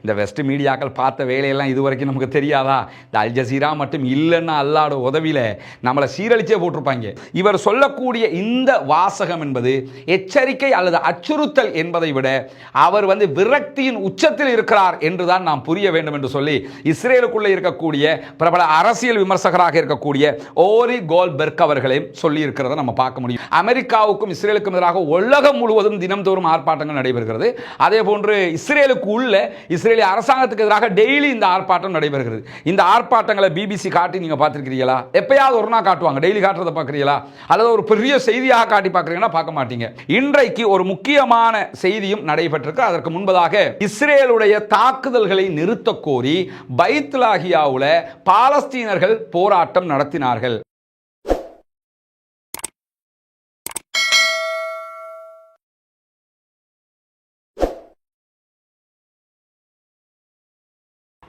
இந்த வெஸ்ட் மீடியாக்கள் பார்த்த வேலையெல்லாம் இது வரைக்கும் நமக்கு தெரியாதா? இந்த அல் ஜசீரா மட்டும் இல்லைன்னா அல்லாட உதவியில் நம்மளை சீரழிச்சே போட்டிருப்பாங்க. இவர் சொல்லக்கூடிய இந்த வாசகம் என்பது எச்சரிக்கை அல்லது அச்சுறுத்தல் என்பதை விட அவர் விரக்தியின் உச்சத்தில் இருக்கிறார் என்றுதான் நாம் புரிய வேண்டும் என்று சொல்லி இஸ்ரேலுக்குள்ளே இருக்கக்கூடிய பிரபல அரசியல் விமர்சகராக இருக்கக்கூடிய ஓரி கோல்பெர்க் அவர்களையும் சொல்லி இருக்கிறத நம்ம பார்க்க முடியும். அமெரிக்காவுக்கும் இஸ்ரேலுக்கும் எதிராக உலகம் முழுவதும் தினம்தோறும் ஆர்ப்பாட்டங்கள் நடைபெறுகிறது. அதே போன்று இஸ்ரேலுக்கு உள்ள இஸ்ரேலிய அரசாங்கத்துக்கு எதிராக டெய்லி இந்த ஆர்ப்பாட்டம் நடைபெறுகிறது. இந்த ஆர்ப்பாட்டங்களை பிபிசி காட்டி நீங்க பார்த்திருக்கிறீங்களா? எப்பயாவது ஒரு நாள் காட்டுவாங்க. டெய்லி காட்டுறதை பார்க்கிறீங்களா? அல்லது ஒரு பெரிய செய்தியாக காட்டி பார்க்கிறீங்கன்னா பார்க்க மாட்டீங்க. இன்றைக்கு ஒரு முக்கியமான செய்தியும் நடைபெற்றிருக்கு. அதற்கு முன்பதாக இஸ்ரேலுடைய தாக்குதல்களை நிறுத்த கோரி பைத் லாஹியாவுல பாலஸ்தீனர்கள் போராட்டம் நடத்தினார்கள்.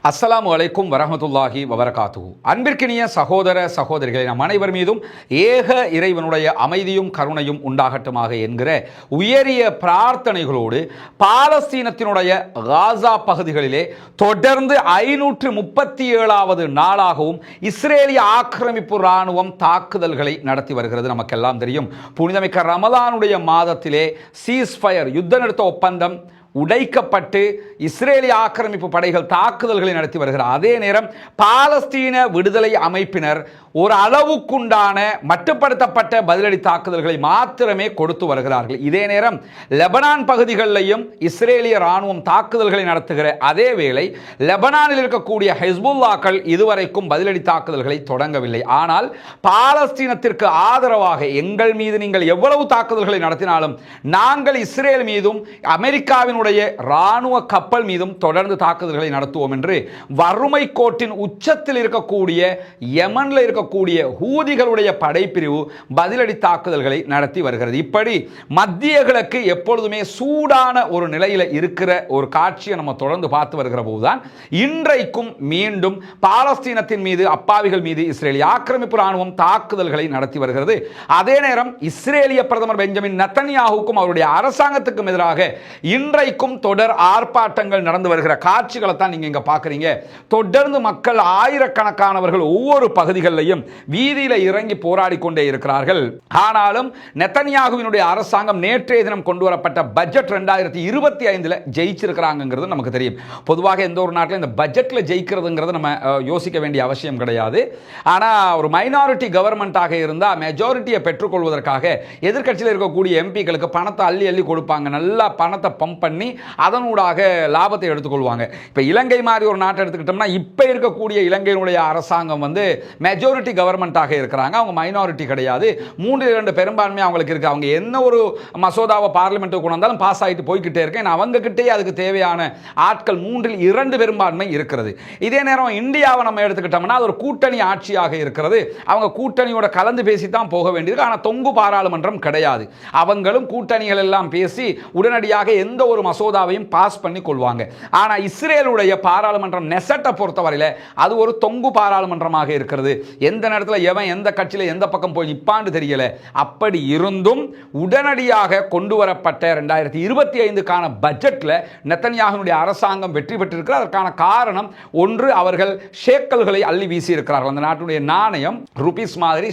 அஸ்ஸலாமு அலைக்கும் வரஹ்மத்துல்லாஹி வபரகாத்துஹு. அன்பிற்கினிய சகோதர சகோதரிகளை நம் அனைவர் மீதும் ஏக இறைவனுடைய அமைதியும் கருணையும் உண்டாகட்டுமாக என்கிற உயரிய பிரார்த்தனைகளோடு பாலஸ்தீனத்தினுடைய காசா பகுதிகளிலே தொடர்ந்து 537வது நாளாகவும் இஸ்ரேலிய ஆக்கிரமிப்பு இராணுவம் தாக்குதல்களை நடத்தி வருகிறது. நமக்கெல்லாம் தெரியும், புனிதமிக்க ரமலானுடைய மாதத்திலே சீஸ்ஃபயர் யுத்த நிறுத்த ஒப்பந்தம் உடைக்கப்பட்டு இஸ்ரேலிய ஆக்கிரமிப்பு படைகள் தாக்குதல்களை நடத்தி வருகிறார். அதே நேரம் பாலஸ்தீன விடுதலை அமைப்பினர் ஒரு அளவுக்குண்டான மட்டுப்படுத்தப்பட்ட பதிலடி தாக்குதல்களை மாத்திரமே கொடுத்து வருகிறார்கள். இதே நேரம் லெபனான் பகுதிகளிலையும் இஸ்ரேலிய ராணுவம் தாக்குதல்களை நடத்துகிற அதே வேளை லெபனானில் இருக்கக்கூடிய ஹெஸ்புல்லாக்கள் இதுவரைக்கும் பதிலடி தாக்குதல்களை தொடங்கவில்லை. ஆனால் பாலஸ்தீனத்திற்கு ஆதரவாக எங்கள் மீது நீங்கள் எவ்வளவு தாக்குதல்களை நடத்தினாலும் நாங்கள் இஸ்ரேல் மீதும் அமெரிக்காவின் ராணுவ கப்பல் மீதும் தொடர்ந்து தாக்குதல்களை நடத்துவோம் என்று வறுமை கோட்டின் உச்சத்தில் இருக்கக்கூடிய யமன்ல இருக்கக்கூடிய ஹூதிகளுடைய படைப்பிரிவு பதிலடி தாக்குதல்களை நடத்தி வருகிறது. இப்படி மத்திய கிழக்கு எப்பொழுதுமே சூடான ஒரு நிலையில் இருக்கிற ஒரு காட்சியை நம்ம தொடர்ந்து பார்த்து வருகிற போதுதான் இன்றைக்கும் மீண்டும் பாலஸ்தீனத்தின் மீது அப்பாவிகள் மீது இஸ்ரேலிய ஆக்கிரமிப்பு ராணுவம் தாக்குதல்களை நடத்தி வருகிறது. அதே நேரம் இஸ்ரேலிய பிரதமர் பெஞ்சமின் நெத்தன்யாஹுக்கும் அவருடைய அரசாங்கத்துக்கும் எதிராக இன்றைக்கும் தொடர் ஆர்ப்பாட்டங்கள் நடந்து வருகிற காட்சிகளை தான் நீங்க இங்க பாக்குறீங்க. தொடர்ந்து மக்கள் ஆயிரக்கணக்கானவர்கள் ஒவ்வொரு பகுதிகளிலும் வீதியில இறங்கி போராடி கொண்டே இருக்கிறார்கள். ஆனாலும் நெத்தன்யாகுவினுடைய அரசாங்கம் நேற்றைய தினம் கொண்டு வரப்பட்ட பட்ஜெட் 2025 ஜெயிச்சிருக்கிறாங்கிறது நமக்கு தெரியும். பொதுவாக எந்த ஒரு நாட்டில் இந்த பட்ஜெட்ல ஜெயிக்கிறதுங்கிறது நம்ம யோசிக்க வேண்டிய அவசியம் கிடையாது. ஆனா ஒரு மைனாரிட்டி கவர்மெண்டாக இருந்தா மெஜாரிட்டியை பெற்றுக்கொள்வதற்காக எதிர்க்கட்சியில் இருக்கக்கூடிய எம்பிக்களுக்கு பணத்தை அள்ளி அள்ளி கொடுப்பாங்க. நல்லா பணத்தை பம்ப் பண்ணி அதனூடாக லாபத்தை எடுத்துக்கொள்வாங்க. இப்ப இலங்கை மாதிரி ஒரு நாட்டை எடுத்துக்கிட்டோம்னா இப்ப இருக்கக்கூடிய இலங்கையினுடைய அரசாங்கம் மெஜாரிட்டி கவர்மெண்டாக இருக்கிறாங்க. அவங்க மைனாரிட்டி கிடையாது. 3/2 பெரும்பான்மை அவங்களுக்கு இருக்கு. அவங்க என்ன ஒரு மசோதாவை பார்லிமெண்ட்டுக்கு கொண்டு வந்தாலும் பாஸ் ஆகிட்டு போய்கிட்டே இருக்கேன். அவங்க கிட்டே அதுக்கு தேவையான ஆட்கள் 3/2 பெரும்பான்மை இருக்கிறது. இதே நேரம் இந்தியாவை நம்ம எடுத்துக்கிட்டோம்னா அது ஒரு கூட்டணி ஆட்சியாக இருக்கிறது. அவங்க கூட்டணியோட கலந்து பேசி தான் போக வேண்டியிருக்கு. ஆனால் தொங்கு பாராளுமன்றம் கிடையாது. அவங்களும் கூட்டணிகள் எல்லாம் பேசி உடனடியாக எந்த ஒரு மசோதாவையும் பாஸ் பண்ணி கொள்வாங்க. ஆனா இஸ்ரேலுடைய பாராளுமன்றம் நெசட்டை பொறுத்தவரையில அது ஒரு தொங்கு பாராளுமன்றமாக இருக்கிறது. எந்த நேரத்தில் எவன் எந்த கட்சியில எந்த பக்கம் போய் நிப்பான்னு தெரியல. அப்படி இருந்தும் உடனடியாக கொண்டு வரப்பட்ட 2025க்கான பட்ஜெட்ல நெத்தன்யாகுவினுடைய அரசாங்கம் வெற்றி பெற்றிருக்கிறது. அதற்கான காரணம் ஒன்று, அவர்கள் ஷேக்கல்களை அள்ளி வீசி இருக்கிறார்கள். அந்த நாட்டுடைய நாணயம் ருபீஸ் மாதிரி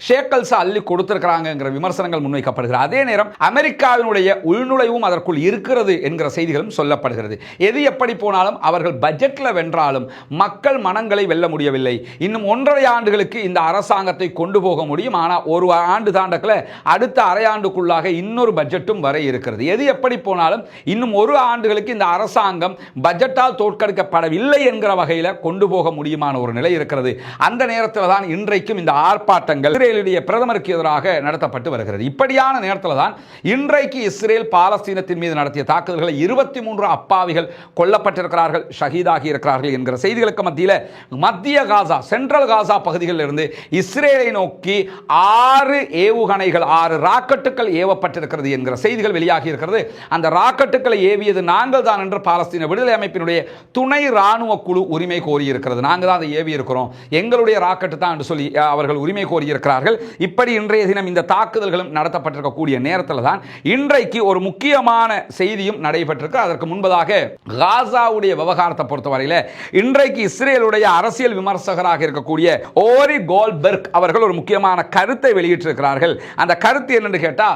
ஷேக்கல்ஸ் அள்ளி கொடுத்திருக்கிறாங்க விமர்சனங்கள் முன்வைக்கப்படுகிறது. அதே நேரம் அமெரிக்காவினுடைய உள்நுழைவும் அதற்குள் இருக்கிறது என்கிற செய்திகளும் சொல்லப்படுகிறது. எது எப்படி போனாலும் அவர்கள் பட்ஜெட்ல வென்றாலும் மக்கள் மனங்களை வெல்ல முடியவில்லை. இன்னும் 1.5 ஆண்டுகளுக்கு இந்த அரசாங்கத்தை கொண்டு போக முடியும். ஆனால் ஒரு ஆண்டு தாண்டக்கல அடுத்த அரை ஆண்டுக்குள்ளாக இன்னொரு பட்ஜெட்டும் வர இருக்கிறது. எது எப்படி போனாலும் இன்னும் 1 ஆண்டுகளுக்கு இந்த அரசாங்கம் பட்ஜெட்டால் தோற்கடிக்கப்படவில்லை என்கிற வகையில் கொண்டு போக முடியுமான ஒரு நிலை இருக்கிறது. அந்த நேரத்தில் தான் இன்றைக்கும் இந்த ஆர்ப்பாட்டங்கள் இஸ்ரேலுடைய பிரதமருக்கு எதிராக நடத்தப்பட்டு வருகிறது. இப்படியான நேரத்தில் தான் இன்றைக்கு இஸ்ரேல் பாலஸ்தீனத்தின் மீது நடத்திய தாக்குதல்களை 23 அப்பாவிகள் கொல்லப்பட்டிருக்கிறார்கள், ஷஹீதாகி இருக்கிறார்கள் என்கிற செய்திகளுக்கு மத்தியில் மத்திய காசா, சென்ட்ரல் காசா காசா பகுதிகளில் இருந்து இஸ்ரேலை நோக்கி 6 ஏவுகணைகள் 6 ராக்கெட்டுகள் ஏவப்பட்டிருக்கிறது என்கிற செய்திகள் வெளியாகி இருக்கிறது. அந்த ராக்கெட்டுகளை ஏவியது நாங்கள் தான் என்று பாலஸ்தீன விடுதலை அமைப்பினுடைய துணை ராணுவ குழு உரிமை கோரியிருக்கிறது. நாங்கள் தான் அதை ஏவி இருக்கிறோம், எங்களுடைய ராக்கெட்டு தான் என்று சொல்லி அவர்கள் உரிமை கோரியிருக்கிறார்கள். இப்படி இன்றைய தினம் இந்த தாக்குதல்களும் நடத்தப்பட்டிருக்கக்கூடிய நேரத்தில் தான் இன்றைக்கு ஒரு முக்கியமான செய்தியும் நடைபெற்றிருக்கு. அதற்கு முன்பதாக காசாவுடைய விவகாரத்தை பொறுத்தவரையில் இன்றைக்கு இஸ்ரேலுடைய அரசியல் விமர்சகராக இருக்கக்கூடிய ஓரி கோல்ட்பெர்க் அவர்கள் ஒரு முக்கியமான கருத்தை வெளியிட்டிருக்கிறார்கள். அந்த கருத்து என்னன்னு கேட்டா,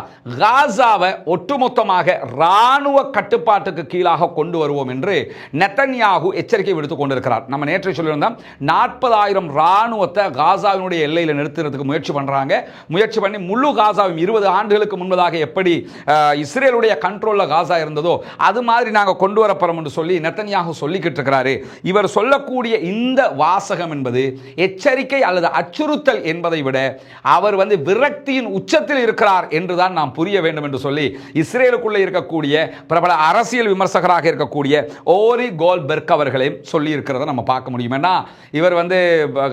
காசாவை ஒட்டுமொத்தமாக ராணுவ கட்டுப்பாட்டுக்கு கீழாக கொண்டு வருவோம் என்று நெத்தன்யாகு எச்சரிக்கை விடுத்துக் கொண்டிருக்கிறார். நம்ம நேற்று சொல்லியிருந்தோம், 40,000 ராணுவத்தை காசாவினுடைய எல்லையில் நிறுத்துறதுக்கு முயற்சி பண்றாங்க. முயற்சி பண்ணி முழு காசாவும் 20 ஆண்டுகளுக்கு முன்பதாக எப்படி இஸ்ரேலுடைய கண்ட்ரோல்ல காசா இருந்ததோ அது மாதிரி நாங்க கொண்டு வரப்போறோம் என்று சொல்லி நெத்தன்யாகு சொல்லிக்கிட்டு இருக்கிறாரு. இவர் சொல்லக்கூடிய இந்த வாசகம் என்பது எச்சரிக்கை அல்லது அச்சுறுத்தல் என்பதை விட அவர் விரக்தியின் உச்சத்தில் இருக்கிறார் என்றுதான் நாம் புரிய வேண்டும் என்று சொல்லி இஸ்ரேலுக்குள்ள இருக்கக்கூடிய பிரபல அரசியல் விமர்சகராக இருக்கக்கூடிய ஓரி கோல்ட்பெர்க் அவர்களையும் சொல்லி இருக்கிறத நம்ம பார்க்க முடியும். ஏன்னா இவர்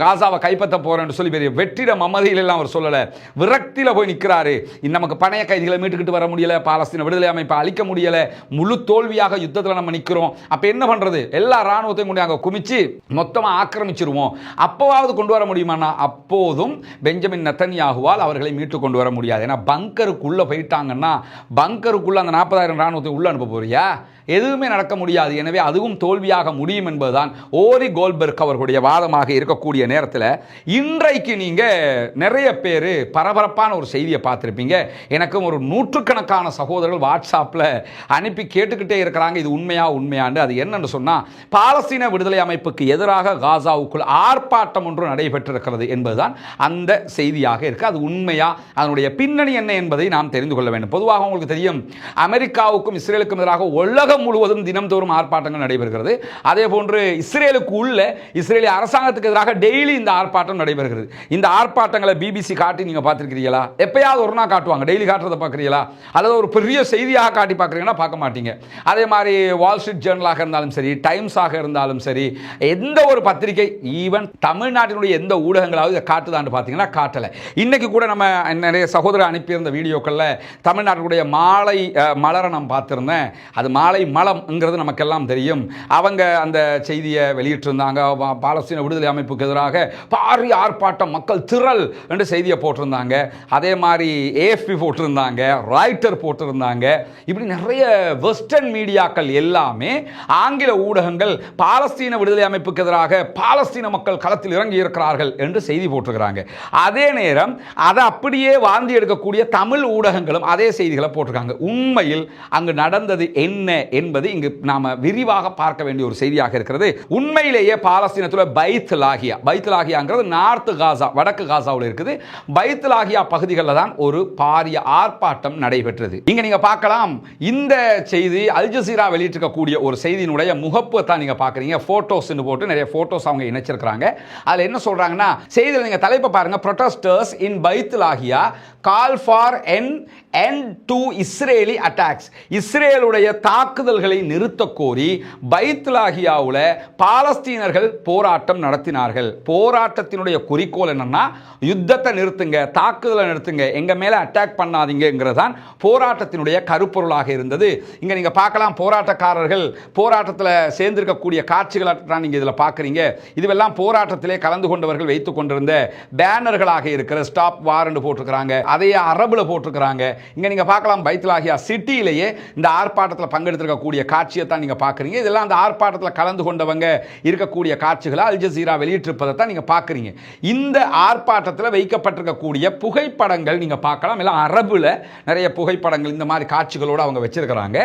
காசாவை கைப்பற்ற போறேன்னு சொல்லி பெரிய வெற்றிட மமதியில் எல்லாம் அவர் சொல்லல, விரக்தியில போய் நிற்கிறாரு. நமக்கு பணைய கைதிகளை மீட்டுக்கிட்டு வர முடியல, பாலஸ்தீன விடுதலை அமைப்பை அழிக்க முடியல, முழு தோல்வியாக யுத்தத்தில் நம்ம நிற்கிறோம். அப்ப என்ன பண்றது? எல்லா ராணுவத்தையும் கொண்டு அங்க குமிச்சு மொத்தமா ஆக்கிரமிச்சிருவோம். அப்போவாவது கொண்டு வர முடியுமானா அப்போதும் பெஞ்சமின் நெத்தன்யாகுவால் அவர்களை மீட்டு கொண்டு வர முடியாது. ஏன்னா பங்கருக்குள்ள போயிட்டாங்கன்னா பங்கருக்குள்ள அந்த 40,000 ராணுவத்தை உள்ள அனுப்ப போறியா? எதுவுமே நடக்க முடியாது. எனவே அதுவும் தோல்வியாக முடியும் என்பதுதான் ஓரி கோல்ட்பெர்க் அவர்களுடைய வாதமாக இருக்கக்கூடிய நேரத்தில் இன்றைக்கு நீங்க நிறைய பேர் பரபரப்பான ஒரு செய்தியை பார்த்திருப்பீங்க. எனக்கும் ஒரு நூற்றுக்கணக்கான சகோதரர்கள் வாட்ஸ்அப்ல அனுப்பி கேட்டுக்கிட்டே இருக்கிறாங்க, இது உண்மையாண்டு. அது என்னன்னு சொன்னா, பாலஸ்தீன விடுதலை அமைப்புக்கு எதிராக காசாவுக்குள் ஆர்ப்பாட்டம் ஒன்று நடைபெற்றிருக்கிறது என்பதுதான் அந்த செய்தியாக இருக்கு. அது உண்மையா, அதனுடைய பின்னணி என்ன என்பதை நாம் தெரிந்து கொள்ள வேண்டும். பொதுவாக உங்களுக்கு தெரியும், அமெரிக்காவுக்கும் இஸ்ரேலுக்கும் எதிராக உலகம் முழுவதும் தினம்தோறும் ஆர்ப்பாட்டங்கள் நடைபெறுகிறது. அதே போன்று இஸ்ரேலுக்கு உள்ள இஸ்ரேலிய அரசாங்கத்துக்கு எதிராக டெய்லி இந்த ஆர்ப்பாட்டம் நடைபெறுகிறது. இந்த ஆர்ப்பாட்டங்களை பிபிசி காட்டி நீங்க பார்த்திருக்கிறீங்களா? எப்பயாவது ஒரு நாள் காட்டுவாங்க, டெய்லி காட்டுறதை பார்க்குறீங்களா? அல்லது ஒரு பெரிய செய்தியாக காட்டி பார்க்குறீங்கன்னா பார்க்க மாட்டீங்க. அதே மாதிரி வால் ஸ்ட்ரீட் ஜேர்னலாக இருந்தாலும் சரி, டைம்ஸாக இருந்தாலும் சரி, எந்த ஒரு பத்திரிகை, ஈவன் தமிழ்நாட்டினுடைய எந்த ஊடகங்களாவது இதை காட்டுதான்னு பார்த்தீங்கன்னா காட்டலை. இன்னைக்கு கூட நம்ம நிறைய சகோதரர் அனுப்பியிருந்த வீடியோக்களில் தமிழ்நாட்டுடைய மாலை மலரை நான் பார்த்துருந்தேன். அது மாலை மலம்ங்கிறது நமக்கெல்லாம் தெரியும். அவங்க அந்த செய்தியை வெளியிட்டிருந்தாங்க. பாலஸ்தீன விடுதலை அமைப்புக்கு எதிராக பாரி ஆர்ப்பாட்டம், மக்கள் திரள் என்று செய்தியை போட்டிருந்தாங்க. அதே மாதிரி ஏஎஃப்பி போட்டிருந்தாங்க, ராய்ட்டர் போட்டிருந்தாங்க. இப்படி நிறைய வெஸ்டர்ன் மீடியாக்கள் எல்லாமே, ஆங்கில ஊடகங்கள் பாலஸ்தீன விடுதலை அமைப்புக்கு எதிராக பாலஸ்தீன மக்கள் களத்தில் இறங்கி இருக்கிறார்கள் என்று செய்தி போட்டிருக்கிறாங்க. அதே நேரம் அதை அப்படியே வாந்தி எடுக்கக்கூடிய தமிழ் ஊடகங்களும் அதே செய்திகளை போட்டிருக்காங்க. உண்மையில் அங்கு நடந்தது என்ன என்பது இங்கு நாம விரிவாக பார்க்க வேண்டிய ஒரு செய்தியாக இருக்கிறது. உண்மையிலேயே பாலஸ்தீனத்தில் பைத் லாகியாங்கிறது நார்த் காசா, வடக்கு காசாவில் இருக்குது. பைத் லாகியா பகுதிகளில் தான் ஒரு பாரிய ஆர்ப்பாட்டம் நடைபெற்றது. இங்க நீங்க பார்க்கலாம், இந்த செய்தி அல் ஜசீரா வெளியிட்டிருக்கக்கூடிய ஒரு செய்தியினுடைய முகப்பு தான் நீங்க பார்க்குறீங்க. போட்டோஸ் போட்டு நிறைய போட்டோஸ் அவங்க இணைச்சிருக்கிறாங்க. அதில் என்ன சொல்றாங்கன்னா, செய்தியில் நீங்க தலைப்பை பாருங்க, protesters in Baith லாகியா call for an end to Israeli attacks. இஸ்ரேலுடைய தாக்குதல்களை நிறுத்த கோரி பைத் லாகியாவுல பாலஸ்தீனர்கள் போராட்டம் நடத்தினார்கள். போராட்டத்தினுடைய குறிக்கோள் என்னன்னா, யுத்தத்தை நிறுத்துங்க, தாக்குதலை நிறுத்துங்க, எங்க மேல அட்டாக் பண்ணாதீங்கிறதான் போராட்டத்தினுடைய கருப்பொருளாக இருந்தது. இங்க நீங்க பார்க்கலாம், போராட்டக்காரர்கள் போராட்டத்தில் சேர்ந்திருக்கக்கூடிய காட்சிகளை நீங்க இதுல பார்க்குறீங்க. இதுவெல்லாம் போராட்டத்திலே கலந்து கொண்டவர்கள் வைத்துக் கொண்டிருந்த பேனர்களாக இருக்கிற ஸ்டாப் வார் என்று போட்டிருக்கிறாங்க. அதையே அரபுல போட்டிருக்கிறாங்க. இங்க நீங்க பார்க்கலாம், பைத் லாகியா சிட்டியிலேயே இந்த ஆர்ப்பாட்டத்தில் பங்கெடுத்திருக்கக்கூடிய காட்சியை தான் நீங்க பார்க்குறீங்க. இதெல்லாம் அந்த ஆர்ப்பாட்டத்தில் கலந்து கொண்டவங்க இருக்கக்கூடிய காட்சிகளை அல் ஜசீரா வெளியிட்டிருப்பதை தான் நீங்க பார்க்குறீங்க. இந்த ஆர்ப்பாட்டத்தில் வைக்கப்பட்டிருக்கக்கூடிய புகைப்படங்கள் நீங்க பார்க்கலாம். எல்லாம் அரபுல நிறைய புகைப்படங்கள், இந்த மாதிரி காட்சிகளோடு அவங்க வச்சிருக்கிறாங்க.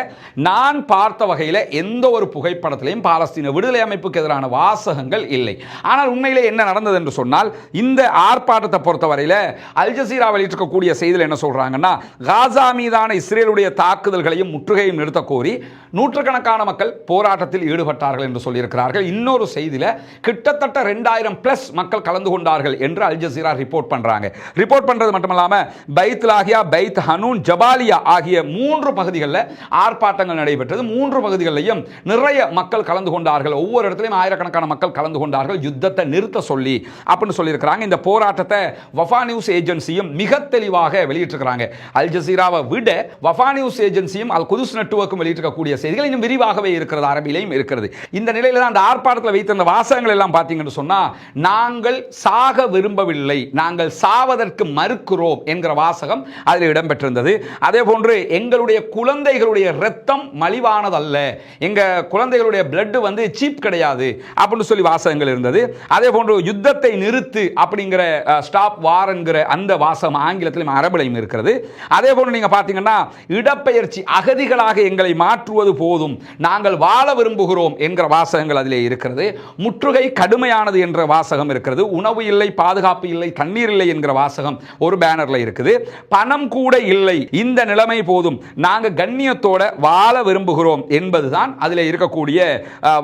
நான் பார்த்த வகையில் எந்த ஒரு புகைப்படத்திலையும் பாலஸ்தீன விடுதலை அமைப்புக்கு எதிரான வாசகங்கள் இல்லை. ஆனால் உண்மையிலே என்ன நடந்தது என்று சொன்னால், இந்த ஆர்ப்பாட்டத்தை பொறுத்தவரையில் அல் ஜசீரா வெளியிட்டிருக்கக்கூடிய செய்தியில் என்ன சொல்றாங்கன்னா, காசா மீதான இஸ்ரேலுடைய தாக்குதல்களையும் முற்றுகையும் நிறுத்த கோரி நூற்றுக்கணக்கான மக்கள் போராட்டத்தில் ஈடுபட்டார்கள் என்று சொல்லியிருக்கிறார்கள். இன்னொரு செய்தியில் கிட்டத்தட்ட 2000+ மக்கள் கலந்து கொண்டார்கள் என்று அல் ஜசீரா ரிப்போர்ட் பண்றாங்க. ரிப்போர்ட் பண்றது மட்டுமல்லாம பைத் லாகியா, பைத் ஹனூன், ஜபாலியா ஆகிய 3 பகுதிகளில் ஆர்ப்பாட்டங்கள் நடைபெற்றது. 3 பகுதிகளிலும் நிறைய மக்கள் கலந்து கொண்டார்கள். ஒவ்வொரு இடத்திலும் ஆயிரக்கணக்கான மக்கள் கலந்து கொண்டார்கள் யுத்தத்தை நிறுத்த சொல்லி அப்படின்னு சொல்லியிருக்கிறாங்க. இந்த போராட்டத்தை வஃபா நியூஸ் ஏஜென்சியும் மிக தெளிவாக வெளியிட்டிருக்கிறாங்க. அல் ஜசீராவை விட வஃபா நியூஸ் ஏஜென்சியும் அல் குதுஸ் நெட்வொர்க்கும் வெளியிட்டிருக்கக்கூடிய செய்திகள் இன்னும் விரிவாகவே இருக்கிறது, அரபிலையும் இருக்கிறது. இந்த நிலையில தான் அந்த ஆர்ப்பாட்டத்தில் வைத்திருந்த வாசகங்கள் எல்லாம் பார்த்தீங்கன்னு சொன்னா, நாங்கள் சாக விரும்பவில்லை, நாங்கள் சாவதற்கு மறுக்கிறோம் என்கிற வாசகம் அதில் இடம்பெற்றிருந்தது. அதே போன்று எங்களுடைய குழந்தைகளுடைய ரத்தம் மலிவானதல்ல, எங்க குழந்தைகளுடைய பிளட் வந்து சீப் கிடையாது அப்படின்னு சொல்லி வாசகங்கள் இருந்தது. அதே போன்று யுத்தத்தை நிறுத்து அப்படிங்கிற ஸ்டாப் வார் என்கிற அந்த வாசகம் ஆங்கிலத்திலும் அரபிலையும் இருக்கிறது. அதே போன்று நீங்க பார்த்தீங்கன்னா இடப்பெயர்ச்சி அகதிகளாக எங்களை மாற்றுவது போதும், நாங்கள் வாழ விரும்புகிறோம் என்கிற வாசகங்கள் அதிலே இருக்கிறது. முற்றுகை கடுமையானது என்ற வாசகம் இருக்கிறது. உணவு இல்லை, பாதுகாப்பு இல்லை, தண்ணீர் இல்லை என்கிற வாசகம் ஒரு பேனர்ல இருக்குது. பணம் கூட இல்லை, இந்த நிலைமை போதும், நாங்க கண்ணியத்தோட வாழ விரும்புகிறோம் என்பதுதான் அதில் இருக்கக்கூடிய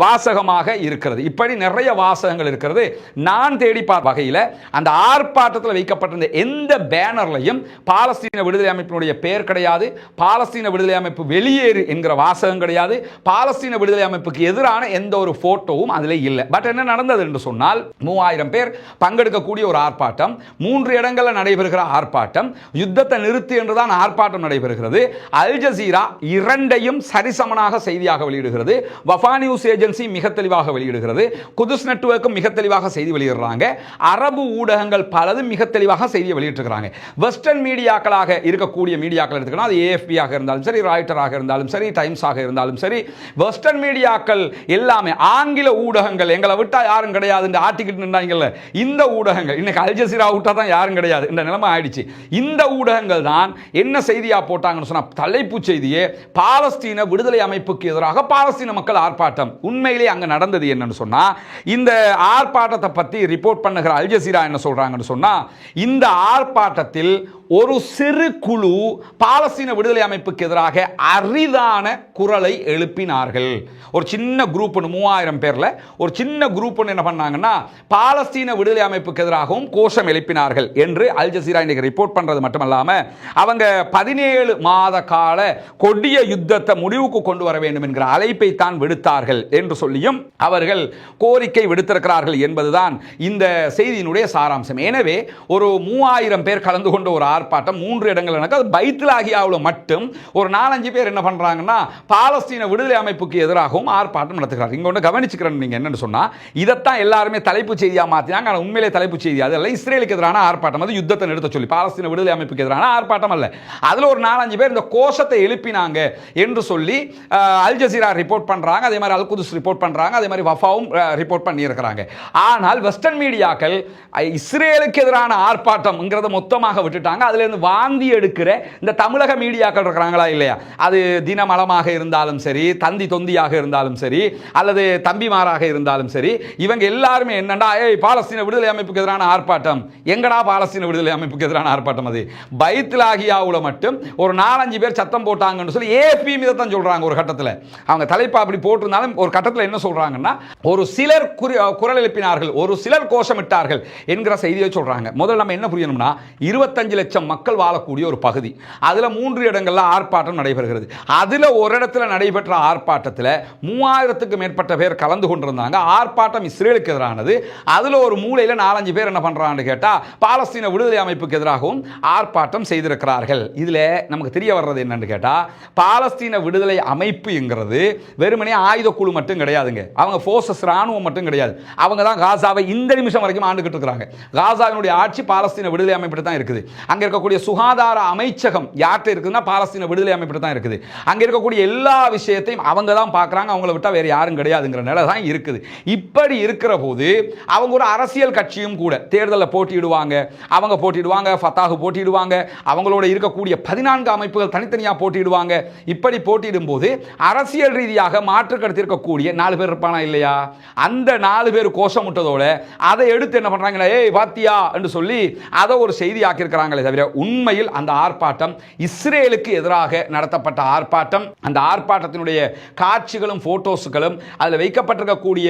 வாசகமாக இருக்கிறது. இப்படி நிறைய வாசகங்கள் இருக்கிறது. நான் தேடி பார்த்த வகையில் அந்த ஆர்ப்பாட்டத்தில் வைக்கப்பட்டிருந்த எந்த பேனர்லையும் பாலஸ்தீன விடுதலை அமைப்பினுடைய பெயர் கிடையாது, பாலஸ்தீன விடுதலை அமைப்பு வெளியேறு என்கிற வாசகம் கிடையாது, பாலஸ்தீன விடுதலை அமைப்புக்கு எதிரான எந்த ஒரு போட்டோவும் அதில் இல்லை. பட் என்ன நடந்தது என்று சொன்னால், 3000 பேர் பங்கெடுக்கக்கூடிய ஒரு ஆர்ப்பாட்டம், 3 இடங்களில் நடைபெறுகிற ஆர்ப்பாட்டம், யுத்தத்தை நிறுத்து என்றுதான் ஆர்ப்பாட்டம் நடைபெறுகிறது. அல் ஜசீரா இரண்டையும் சரிசமனாக செய்தியாக வெளியிடுகிறது. வஃபா நியூஸ் ஏஜென்சி மிக தெளிவாக வெளியிடுகிறது. குதுஸ் நெட்வொர்க்கும் மிக தெளிவாக செய்தி வெளியிடுறாங்க. அரபு ஊடகங்கள் பலதும் மிக தெளிவாக செய்தியை வெளியிட்டிருக்கிறாங்க. வெஸ்டர்ன் மீடியாக்களாக இருக்கக்கூடிய மீடியாக்கள் எடுத்துக்கணும், அது ஏஎஃப்பி ஆக இருந்தாலும் சரி, ராய்ட்டராக இருந்தாலும் சரி, டைம்ஸ் ஆக இருந்தாலும் சரி, வெஸ்டர்ன் மீடியாக்கள் எல்லாமே ஆங்கில ஊடகங்கள் எங்களை விட்டா யாரும் கிடையாது என்று ஆட்டிக்கிட்டு நின்றாங்கல்ல, இந்த ஊடகங்கள் இன்னைக்கு அல் ஜசீரா விட்டா தான் யாரும் கிடையாது இந்த நிலைமை ஆயிடுச்சு. இந்த ஊடகங்கள் தான் என்ன செய்தியா போட்டாங்கன்னு சொன்னா, தலைப்பு செய்தியே பாலஸ்தீன விடுதலை அமைப்புக்கு எதிராக பாலஸ்தீன மக்கள் ஆர்ப்பாட்டம். உண்மையிலே அங்க நடந்தது என்னன்னு சொன்னா, இந்த ஆர்ப்பாட்டத்தை பத்தி ரிப்போர்ட் பண்ணுகிற அல் ஜசீரா என்ன சொல்றாங்கன்னு சொன்னா, இந்த ஆர்ப்பாட்டத்தில் ஒரு சிறு குழு பாலஸ்தீன விடுதலை அமைப்புக்கு எதிராக அரிதான குரலை எழுப்பினார்கள். ஒரு சின்ன குரூப் 3000 பேர்ல ஒரு சின்ன குரூப் என்ன பண்ணாங்கன்னா, பாலஸ்தீன விடுதலை அமைப்புக்கு எதிராகவும் கோஷம் எழுப்பினார்கள் என்று அல் ஜசீரா இன்னைக்கு ரிப்போர்ட் பண்றது மட்டுமல்லாம, அவங்க 17 மாத கால கொடிய யுத்தத்தை முடிவுக்கு கொண்டு வர வேண்டும் என்கிற அழைப்பை தான் விடுத்தார்கள் என்று சொல்லியும் அவர்கள் கோரிக்கை விடுத்திருக்கிறார்கள் என்பதுதான் இந்த செய்தியினுடைய சாராம்சம். எனவே ஒரு 3000 பேர் கலந்து கொண்ட ஒரு ஆர்ப்பாட்டம் 3 இடங்கள் நடக்குது. பைத் லாகியாவில் மட்டும் ஒரு 4-5 பேர் என்ன பண்றாங்கன்னா, பாலஸ்தீன விடுதலை அமைப்புக்கு எதிராகவும் ஆர்ப்பாட்டம் நடத்துகிறார். இங்க ஒன்று கவனிச்சுக்கிறேன், நீங்க என்னன்னு சொன்னா, இதைத்தான் எல்லாருமே தலைப்பு செய்தியா மாத்தினாங்க. ஆனால் உண்மையிலே தலைப்பு செய்தி அதெல்லாம் இஸ்ரேலுக்கு எதிரான ஆர்ப்பாட்டம், அது யுத்தத்தை நிறுத்த சொல்லி பாலஸ்தீன விடுதலை அமைப்புக்கு எதிரான ஆர்ப்பாட்டம் அல்ல. அதுல ஒரு 4-5 பேர் இந்த கோஷத்தை எழுப்பினாங்க என்று சொல்லி அல் ஜசீரா ரிப்போர்ட் பண்றாங்க, அதே மாதிரி அல் குதுஸ் ரிப்போர்ட் பண்றாங்க, அதே மாதிரி வஃபாவும் ரிப்போர்ட் பண்ணி இருக்கிறாங்க. ஆனால் வெஸ்டர்ன் மீடியாக்கள் இஸ்ரேலுக்கு எதிரான ஆர்ப்பாட்டம்ங்கிறத மொத்தமாக விட்டுட்டாங்க. அதுல இருந்து வாந்தி எடுக்கிற இந்த தமிழக மீடியாக்கள் இருக்கிறாங்களா இல்லையா, அது தினமலமாக இருந்தாலும் சரி, தந்தி தொந்தியாக இருந்தாலும் சரி, அல்லது தம்பிமாராக இருந்தாலும் சரி, இவங்க எல்லாருமே என்னண்டா, பாலஸ்தீன விடுதலை அமைப்புக்கு எதிரான ஆர்ப்பாட்டம், எங்கடா பாலஸ்தீன விடுதலை அமைப்புக்கு எதிரான ஆர்ப்பாட்டம்? அது பைத் லாகியாவுல மட்டும் ஒரு 4-5 பேர் சத்தம் போட்டாங்கன்னு சொல்லி ஏஎஃப்பி மீது தான் சொல்றாங்க. ஒரு கட்டத்தில் அவங்க தலைப்பு அப்படி போட்டிருந்தாலும் ஒரு கட்டத்தில் என்ன சொல்றாங்கன்னா, ஒரு சிலர் குரல் எழுப்பினார்கள், ஒரு சிலர் கோஷமிட்டார்கள் என்கிற செய்தியை சொல்றாங்க. முதல்ல நம்ம என்ன புரியணும்னா, 25 லட்சம் மக்கள் வாழக்கூடிய ஒரு பகுதி, அதுல 3 இடங்கள்ல ஆர்ப்பாட்டம் நடைபெறுகிறது. அதுல ஒரு இடத்துல நடைபெற்ற ஆர்ப்பாட்டத்தில் 3000க்கு மேற்பட்ட பேர் கலந்து கொண்டிருந்தாங்க. ஆர்ப்பாட்டம் இஸ்ரேலுக்கு எதிரானது. அதுல ஒரு மூலையில 4-5 பேர் என்ன பண்றாங்கன்னு கேட்டா, பாலஸ்தீன விடுதலை அமைப்புக்கு எதிராகவும் ஆர்ப்பாட்டம் செய்திருக்கிறார்கள். இதுல நமக்கு தெரிய வர்றது என்னன்னு கேட்டா, பாலஸ்தீன விடுதலை அமைப்பு என்கிறது வெறுமனே ஆயுத குழு மட்டும் கிடையாதுங்க. அவங்க போர்சஸ் ராணுவம் மட்டும் கிடையாது. அவங்க தான் காசாவை இந்த நிமிஷம் வரைக்கும் ஆண்டுகிட்டு இருக்காங்க. காசாவினுடைய ஆட்சி பாலஸ்தீன விடுதலை அமைப்பு தான் இருக்குது. அங்க இருக்கக்கூடிய சுகாதார அமைச்சகம் யார்கிட்ட இருக்குதுன்னா பாலஸ்தீன விடுதலை அமைப்பு தான் இருக்குது. அங்க இருக்கக்கூடிய எல்லா விஷயத்தையும் அவங்க தான் பார்க்கறாங்க. அவங்கள விட்டா வேற யாரும் கிடையாதுங்கிற நிலை தான் இருக்குது. இப்படி இருக்கிற போது அவங்க ஒரு அரசியல் கட்சியும் கூட தேர்தலில் போட்டியிடுவாங்க. அவங்க போட்டியிடுவாங்க, ஃபத்தாஹ் போட்டியிடுவாங்க, அவங்களோட இருக்கக்கூடிய 14 அமைப்புகள் தனித்தனியாக போட்டியிடுவாங்க. இப்படி போட்டியிடும் போது அரசியல் ரீதியாக மாற்று கருத்து இருக்கக்கூடிய 4 பேர் இருப்பானா இல்லையா, அந்த 4 பேர் கோஷமிட்டதோட அதை எடுத்து என்ன பண்றாங்க, ஏய் பாத்தியா என்று சொல்லி அதை ஒரு செய்தி ஆக்கியிருக்கிறாங்களே தவிர உண்மையில் அந்த ஆர்ப்பாட்டம் இஸ்ரேலுக்கு எதிராக நடத்தப்பட்ட ஆர்ப்பாட்டம். அந்த ஆர்ப்பாட்டத்தினுடைய காட்சிகளும் போட்டோஸ்களும் அதில் வைக்கப்பட்டிருக்கக்கூடிய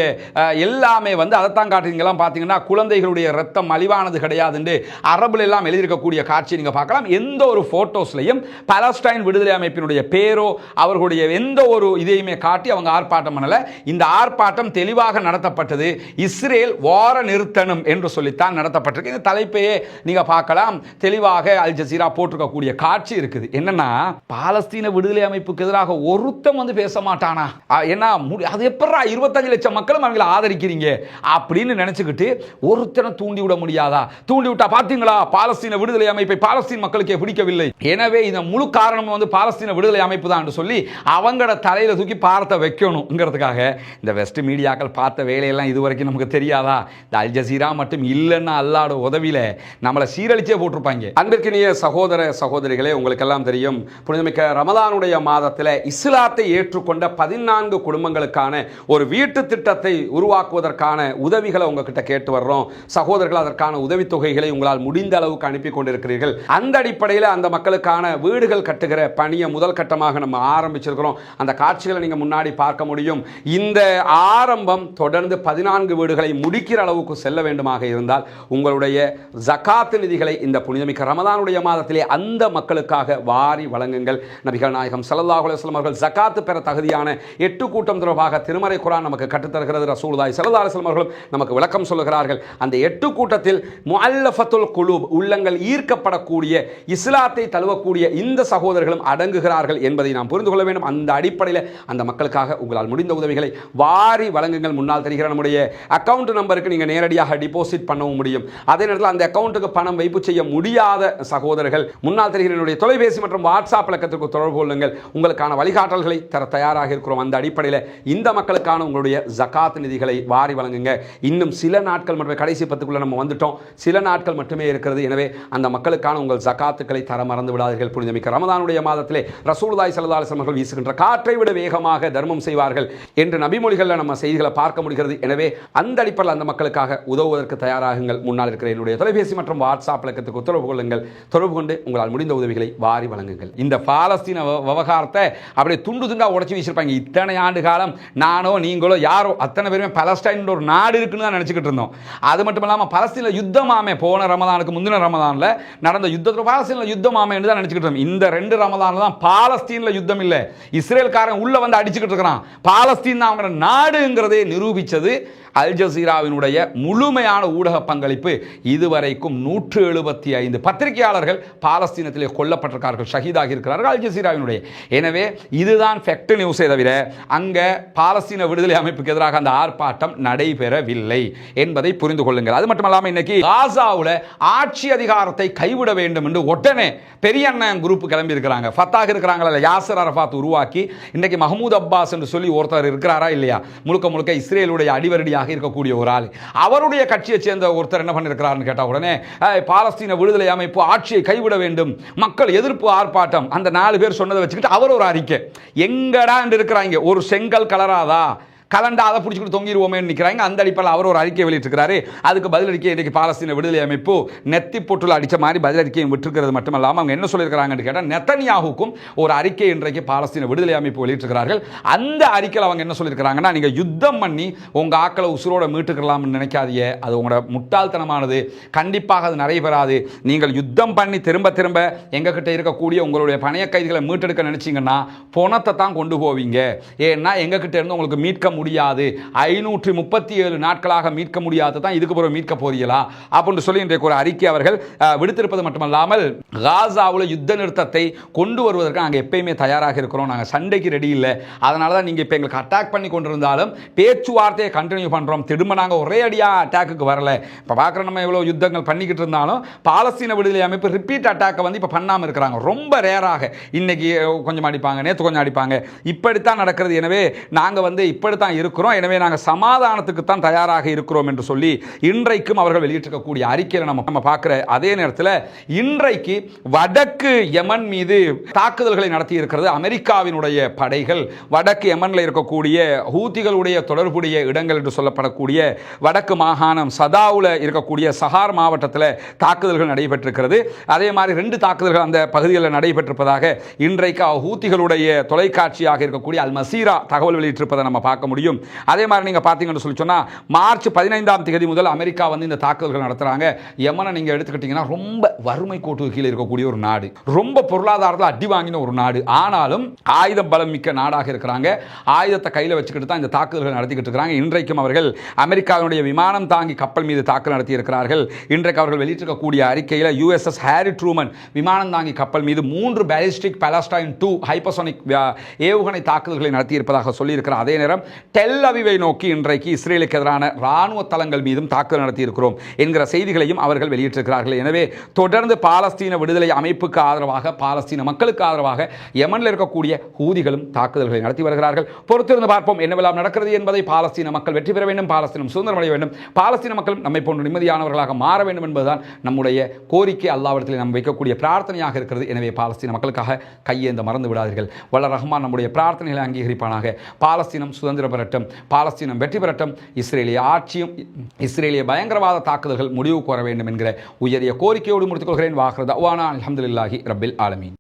எல்லாமே அதைத்தான் காட்டுறீங்களாம். பார்த்தீங்கன்னா குழந்தைகளுடைய ரத்தம் மலிவானது கிடையாது என்று அரபுல எல்லாம் எழுதியிருக்கக்கூடிய காட்சி நீங்க பார்க்கலாம். எந்த ஒரு போட்டோஸ்லையும் பாலஸ்டைன் விடுதலை அமைப்பினுடைய பேரோ அவர்களுடைய எந்த ஒரு இதையுமே காட்டி அவங்க ஆர்ப்பாட்டம் பண்ணல. இந்த ஆர்ப்பாட்டம் தெளிவாக நடத்தப்பட்டது. இஸ்ரேல் வார நிறுத்தணும் என்று சொல்லித்தான் நடத்தப்பட்டிருக்கு. இந்த தலைப்பையே நீங்க பார்க்கலாம். தெளிவாக அல் ஜசீரா போட்டிருக்கக்கூடிய காட்சி இருக்குது. என்னன்னா பாலஸ்தீன விடுதலை அமைப்புக்கு எதிராக ஒருத்தம் பேச மாட்டானா? ஏன்னா அது எப்பறா 25 லட்சம் மக்களும் அவங்களை ஆதரிக்கிறீங்க அப்படின்னு நினைச்சுக்கிட்டு ஒருத்தனை தூண்டி விட முடியாதா? தூண்டி விட்டா பாத்தீங்களா பாலஸ்தீன விடுதலை அமைப்பை பாலஸ்தீன் மக்களுக்கே பிடிக்கவில்லை, எனவே இந்த முழு காரணம் பாலஸ்தீன விடுதலை அமைப்பு தான் சொல்லி அவங்களோட தலையில தூக்கி பார்த்த வைக்கணும்ங்கிறதுக்காக இந்த வெஸ்ட் மீடியாக்கள் பார்த்த வேலையெல்லாம் இதுவரைக்கும் நமக்கு தெரியாதா? இந்த அல் ஜசீரா மட்டும் இல்லைன்னா அல்லாட உதவியில நம்மளை சீரழிச்சே போட்டிருப்பாங்க. அன்பிற்கினிய சகோதர சகோதரிகளே, உங்களுக்கு எல்லாம் தெரியும் புனிதமிக்க ரமதானுடைய மாதத்தில் இஸ்லாத்தை ஏற்றுக்கொண்ட 14 குடும்பங்களுக்கான ஒரு வீட்டு திட்டத்தை உருவாக்குவதற்கான உதவிகளை உங்ககிட்ட கேட்டு வர்றோம். சகோதரர்கள் அதற்கான உதவித்தொகைகளை உங்களால் முடிந்த அளவுக்கு அனுப்பி கொண்டிருக்கிறீர்கள். அந்த அடிப்படையில் அந்த மக்களுக்கான வீடுகள் கட்டுகிற பணியை முதல் கட்டமாக நம்ம ஆரம்பிச்சிருக்கிறோம். அந்த காட்சிகளை நீங்க முன்னாடி பார்க்க முடியும். இந்த ஆரம்பம் தொடர்ந்து 14 வீடுகளை முடிக்கிற அளவுக்கு செல்ல வேண்டுமாக இருந்தால் உங்களுடைய ஜகாத் நிதிகளை இந்த புனிதமிக்க ரமதானுடைய மாதத்திலே அந்த மக்களுக்காக வாரி வழங்குங்கள். நபிகள் நாயகம் ஸல்லல்லாஹு அலைஹி வஸல்லம் அவர்கள் ஜகாத் பெற தகுதியான 8 கூட்டம் தொடர்பாக திருமறை குர்ஆன் நமக்கு கற்றுத்தருகிறது. ரசூலுல்லாஹி ஸல்லல்லாஹு அலைஹி வஸல்லம் அவர்கள் நமக்கு விளக்கம் சொல்லுகிறார்கள். அந்த 8 கூட்டத்தில் முஅல்லஃபத்துல் குலூப் உள்ளங்கள் ஈர்க்கப்படக்கூடிய இஸ்லாத்தை தழுவக்கூடிய இந்த சகோதரர்களும் அடங்குகிறார்கள் என்பதை நாம் புரிந்து கொள்ள வேண்டும். அந்த அடிப்படையில் அந்த மக்களுக்காக உங்களால் முடிந்த உதவிகளை வாரி வழங்குங்கள். முன்னால் தெரிகிற நம்முடைய அக்கவுண்ட் நம்பருக்கு நீங்க நேரடியாக டிபாசிட் பண்ணவும் முடியும். அதே நேரத்தில் அந்த அக்கவுண்ட்டுக்கு பணம் வைப்பு செய்ய முடியாத சகோதரர்கள் முன்னால் தெரிகிற என்னுடைய தொலைபேசி மற்றும் வாட்ஸ்அப் இலக்கத்திற்கு தொடர்பு கொள்ளுங்கள். உங்களுக்கான வழிகாட்டல்களை தர தயாராக இருக்கிறோம். அந்த அடிப்படையில் இந்த மக்களுக்கான உங்களுடைய ஜகாத் நிதிகளை வாரி வழங்குங்க. இன்னும் சில நாட்கள் மட்டுமே, கடைசி 10க்குள்ள நம்ம வந்துட்டோம், சில நாட்கள் மட்டுமே இருக்கிறது. எனவே அந்த மக்களுக்கான உங்கள் ஜகாத்துக்களை தர மறந்து விடாதீர்கள். புனிதமிக்க ரமதானுடைய மாதத்திலே ரசூலுல்லாஹி ஸல்லல்லாஹு அலைஹி வஸல்லம் அவர்கள் வீசுகின்ற காற்றை விட வேகமாக தர்மம் செய்வார்கள் என்று நபிமொழிகளில் நம்ம செய்திகளை பார்க்க முடிகிறது. எனவே அந்த அடிப்படையில் அந்த மக்களுக்காக உதவுவதற்கு தயாராகுங்கள். முன்னால் இருக்கிற என்னுடைய தொலைபேசி மற்றும் வாட்ஸ்அப் இலக்கத்துக்கு தொடர்பு கொள்ளுங்கள். தொடர்பு கொண்டு உங்களால் முடிந்த உதவிகளை வாரி வழங்குங்கள். இந்த பாலஸ்தீன விவகாரத்தை அப்படியே துண்டு துண்டா உடைச்சு வீசிருப்பாங்க. இத்தனை ஆண்டு காலம் நானோ நீங்களோ யாரோ அத்தனை பேருமே பாலஸ்டைன் ஒரு நாடு இருக்குன்னு தான் நினைச்சுக்கிட்டு இருந்தோம். அது மட்டும் இல்லாமல் பாலஸ்தீன யுத்தமாமே போன ரமதானுக்கு முந்தின ரமதான்ல நடந்த யுத்தத்தில் பாலஸ்தீனில் யுத்தமாமே என்று தான் நினைச்சுக்கிட்டு இருந்தோம். இந்த 2 ரமதான்ல தான் பாலஸ்தீனில் யுத்தம் இல்லை, இஸ்ரேல்காரன் உள்ள அடிச்சுக்கிட்டு இருக்கிறான். பாலஸ்தீன் தான் அவங்க நாடுங்கிறதே நிரூபித்தது அல் ஜசீராவினுடைய முழுமையான ஊடக பங்களிப்பு. இதுவரைக்கும் 175 பத்திரிகையாளர்கள் பாலஸ்தீனத்திலே கொல்லப்பட்டிருக்கிறார்கள், ஷஹீதாகி இருக்கிறார்கள் அல் ஜசீராவினுடைய. எனவே இதுதான் ஃபேக்ட் நியூஸே தவிர அங்க பாலஸ்தீன விடுதலை அமைப்புக்கு எதிராக அந்த ஆர்ப்பாட்டம் நடைபெறவில்லை என்பதை புரிந்து கொள்ளுங்கள். அது மட்டுமல்லாமல் இன்னைக்கு காசாவுல ஆட்சி அதிகாரத்தை கைவிட வேண்டும் என்று உடனே பெரிய அண்ணன் குரூப் கிளம்பி இருக்கிறாங்க. ஃபத்தாஹ் இருக்கிறாங்களா, யாசர் அரஃபாத் உருவாக்கி இன்னைக்கு மஹமூத் அப்பாஸ் என்று சொல்லி ஒருத்தர் இருக்கிறாரா இல்லையா, முழுக்க முழுக்க இஸ்ரேலுடைய அடிவரடியாக இருக்கக்கூடிய ஒரு ஆள். அவருடைய கட்சியை சேர்ந்த ஒருத்தர் என்ன பண்ணிருக்கிறார்னு கேட்டா உடனே பாலஸ்தீன விடுதலை அமைப்பு ஆட்சியை கைவிட வேண்டும், மக்கள் எதிர்ப்பு ஆர்ப்பாட்டம், அந்த 4 பேர் சொன்னதை வச்சுக்கிட்டு அவர் ஒரு அறிக்கை. எங்கடா இருக்கிறாங்க, ஒரு செங்கல் கலராதா கலண்டா அதை பிடிச்சிக்கிட்டு தொங்கிடுவோமே நிற்கிறாங்க. அந்த அடிப்படையில் அவர் ஒரு அறிக்கை வெளியிட்டிருக்கிறாரு. அதுக்கு பதிலடிக்கை இன்றைக்கு பாலஸ்தீன விடுதலை அமைப்பு நெத்தி பொட்டுல அடித்த மாதிரி பதிலடிக்கையை விட்டுருக்கிறது மட்டுமல்லாமல் அவங்க என்ன சொல்லியிருக்கிறாங்கன்னு கேட்டால் நெத்தனியாகுக்கும் ஒரு அறிக்கை இன்றைக்கு பாலஸ்தீன விடுதலை அமைப்பு வெளியிட்டிருக்கிறார்கள். அந்த அறிக்கையில் அவங்க என்ன சொல்லியிருக்கிறாங்கன்னா, நீங்கள் யுத்தம் பண்ணி உங்கள் ஆக்களை உசுரோட மீட்டுக்கலாம்னு நினைக்காதீங்க, அது உங்களோட முட்டாள்தனமானது, கண்டிப்பாக அது நடைபெறாது. நீங்கள் யுத்தம் பண்ணி திரும்ப திரும்ப எங்ககிட்ட இருக்கக்கூடிய உங்களுடைய பணைய கைதிகளை மீட்டெடுக்க நினைச்சீங்கன்னா பணத்தை தான் கொண்டு போவீங்க. ஏன்னா எங்ககிட்ட இருந்து உங்களுக்கு மீட்க முடியாது, 537 நாட்களாக மீட்க முடியாது தான் இதுக்கு பிறகு மீட்க போறீங்களா அப்படின்னு சொல்லி இன்றைக்கு ஒரு அறிக்கை அவர்கள் விடுத்திருப்பது மட்டுமல்லாமல் காசாவில் யுத்த நிறுத்தத்தை கொண்டு வருவதற்கு நாங்கள் எப்பயுமே தயாராக இருக்கிறோம், நாங்கள் சண்டைக்கு ரெடி இல்லை, அதனால தான் நீங்கள் இப்போ எங்களுக்கு அட்டாக் பண்ணி கொண்டிருந்தாலும் பேச்சுவார்த்தையை கண்டினியூ பண்ணுறோம், திரும்ப நாங்கள் ஒரே அடியாக அட்டாக்கு வரல. இப்போ பார்க்குற நம்ம எவ்வளோ யுத்தங்கள் பண்ணிக்கிட்டு இருந்தாலும் பாலஸ்தீன விடுதலை அமைப்பு ரிப்பீட் அட்டாக்கை இப்போ பண்ணாமல் இருக்கிறாங்க. ரொம்ப ரேராக இன்னைக்கு கொஞ்சம் அடிப்பாங்க, நேற்று கொஞ்சம் அடிப்பாங்க, இப்படித்தான் நடக்கிறது. எனவே நாங்கள் இப்படித்தான் தான் இருக்கிறோம், எனவே நாங்கள் சமாதானத்துக்கு தான் தயாராக இருக்கிறோம் என்று சொல்லி இன்றைக்கும் அவர்கள் வெளியிட்டிருக்கக்கூடிய அறிக்கையில் நம்ம பார்க்கிற அதே நேரத்தில் இன்றைக்கு வடக்கு யமன் மீது தாக்குதல்களை நடத்தி இருக்கிறது அமெரிக்காவினுடைய படைகள். வடக்கு யமனில் இருக்கக்கூடிய ஹூத்திகளுடைய தொடர்புடைய இடங்கள் என்று சொல்லப்படக்கூடிய வடக்கு மாகாணம் சதாவில் இருக்கக்கூடிய சஹார் மாவட்டத்தில் தாக்குதல்கள் நடைபெற்றிருக்கிறது. அதே மாதிரி 2 தாக்குதல்கள் அந்த பகுதிகளில் நடைபெற்றிருப்பதாக இன்றைக்கு ஹூத்திகளுடைய தொலைக்காட்சியாக இருக்கக்கூடிய அல் மசீரா தகவல் வெளியிட்டிருப்பதை நம்ம பார்க்க முடியும். அதே மாதிரி நீங்க பார்த்தீங்கன்னு சொல்லி சொன்னா மார்ச் 15ஆம் தேதி முதல் அமெரிக்கா வந்து இந்த தாக்குதல்கள் நடத்துறாங்க. யமனை நீங்க எடுத்துக்கிட்டீங்கன்னா ரொம்ப வறுமை கோட்டுக்கு கீழே இருக்கக்கூடிய ஒரு நாடு, ரொம்ப பொருளாதாரத்தில் அடி வாங்கின ஒரு நாடு. ஆனாலும் ஆயுத பலம் மிக்க நாடாக இருக்கிறாங்க. ஆயுதத்தை கையில் வச்சுக்கிட்டு தான் இந்த தாக்குதல்கள் நடத்திக்கிட்டு இருக்கிறாங்க. இன்றைக்கும் அவர்கள் அமெரிக்காவினுடைய விமானம் தாங்கி கப்பல் மீது தாக்குதல் நடத்தி இருக்கிறார்கள். இன்றைக்கு அவர்கள் வெளியிட்டிருக்கக்கூடிய அறிக்கையில் யுஎஸ்எஸ் ஹாரி ட்ரூமன் விமானம் தாங்கி கப்பல் மீது 3 பாலிஸ்டிக் பாலஸ்டைன் 2 ஹைப்பர்சோனிக் ஏவுகணை தாக்குதல்களை நடத்தியிருப்பதாக சொல்லியிருக்கிறார். அதே நேரம் டெல் அவிவை நோக்கி இன்றைக்கு இஸ்ரேலுக்கு எதிரான ராணுவ தளங்கள் மீதும் தாக்குதல் நடத்தியிருக்கிறோம் என்கிற செய்திகளையும் அவர்கள் வெளியிட்டிருக்கிறார்கள். எனவே தொடர்ந்து பாலஸ்தீன விடுதலை அமைப்புக்கு ஆதரவாக, பாலஸ்தீன மக்களுக்கு ஆதரவாக யமனில் இருக்கக்கூடிய ஹூதிகளும் தாக்குதல்களை நடத்தி வருகிறார்கள். பொறுத்திருந்து பார்ப்போம் என்னவெல்லாம் நடக்கிறது என்பதை. பாலஸ்தீன மக்கள் வெற்றி பெற வேண்டும், பாலஸ்தீனம் சுதந்திரம் அடைய வேண்டும், பாலஸ்தீன மக்களும் நம்மை போன்ற நிம்மதியானவர்களாக மாற வேண்டும் என்பதுதான் நம்முடைய கோரிக்கை, அல்லாஹ்விடத்தில் நாம் வைக்கக்கூடிய பிரார்த்தனையாக இருக்கிறது. எனவே பாலஸ்தீன மக்களுக்காக கையேந்த மறந்து விடாதீர்கள். வல்ல ரஹ்மான் நம்முடைய பிரார்த்தனைகளை அங்கீகரிப்பானாக. பாலஸ்தீனம் சுதந்திரம் பெறட்டும், பாலஸ்தீனம் வெற்றி பெறட்டும், இஸ்ரேலிய ஆட்சியும் இஸ்ரேலிய பயங்கரவாத தாக்குதல்கள் முடிவுக்கு வர வேண்டும் என்கிற உயரிய கோரிக்கையோடு முடித்துக் கொள்கிறேன். வாஹ்ர தஅவானா அல்ஹம்துலில்லாஹி ரப்பில் ஆலமீன்.